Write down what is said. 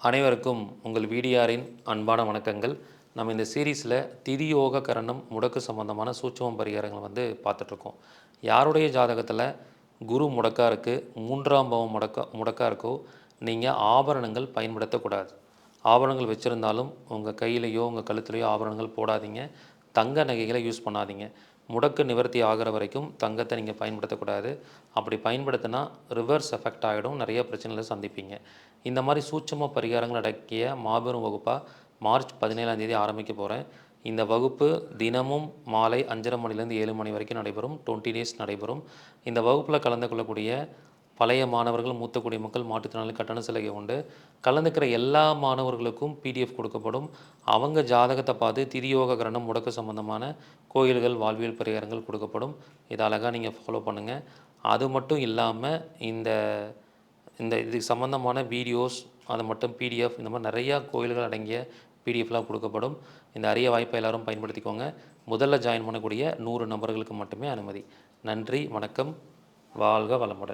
அனைவருக்கும் உங்கள் வீடியாரின் அன்பான வணக்கங்கள். நம்ம இந்த சீரீஸில் திதியோக கரணம் முடக்கு சம்பந்தமான சூட்சும பரிகாரங்கள் பார்த்துட்ருக்கோம். யாருடைய ஜாதகத்தில் குரு முடக்கா இருக்குது, மூன்றாம் பாவம் முடக்கா இருக்கோ, நீங்கள் ஆபரணங்கள் பயன்படுத்தக்கூடாது. ஆபரணங்கள் வச்சுருந்தாலும் உங்கள் கையிலையோ உங்கள் கழுத்துலையோ ஆபரணங்கள் போடாதீங்க. தங்க நகைகளை யூஸ் பண்ணாதீங்க. முடக்கு நிவர்த்தி ஆகிற வரைக்கும் தங்கத்தை நீங்கள் பயன்படுத்தக்கூடாது. அப்படி பயன்படுத்தினா ரிவர்ஸ் எஃபெக்ட் ஆகிடும், நிறைய பிரச்சனைகளை சந்திப்பீங்க. இந்த மாதிரி சூட்சும பரிகாரங்கள் அடக்கிய மாபெரும் வகுப்பாக மார்ச் 17ஆம் தேதி ஆரம்பிக்க போகிறேன். இந்த வகுப்பு தினமும் மாலை 5:30 மணிலேருந்து 7 மணி வரைக்கும் நடைபெறும். 20 டேஸ் நடைபெறும். இந்த வகுப்பில் கலந்து கொள்ளக்கூடிய பழைய மாணவர்கள், மூத்த குடிமக்கள், மாற்றுத்திறனாளி கட்டண சலுகை உண்டு. கலந்துக்கிற எல்லா மாணவர்களுக்கும் பிடிஎஃப் கொடுக்கப்படும். அவங்க ஜாதகத்தை பார்த்து திதியோக கரணம் முடக்கு சம்பந்தமான கோயில்கள், வாழ்வியல் பரிகாரங்கள் கொடுக்கப்படும். இதை அழகாக நீங்கள் ஃபாலோ பண்ணுங்கள். அது மட்டும் இல்லாமல் இந்த இந்த இதுக்கு சம்மந்தமான வீடியோஸ், அது மட்டும் பிடிஎஃப், இந்த மாதிரி நிறையா கோயில்கள் அடங்கிய பிடிஎஃப்லாம் கொடுக்கப்படும். இந்த அரிய வாய்ப்பை எல்லோரும் பயன்படுத்திக்கோங்க. முதல்ல ஜாயின் பண்ணக்கூடிய 100 நபர்களுக்கு மட்டுமே அனுமதி. நன்றி, வணக்கம், வாழ்க வளமுடன்.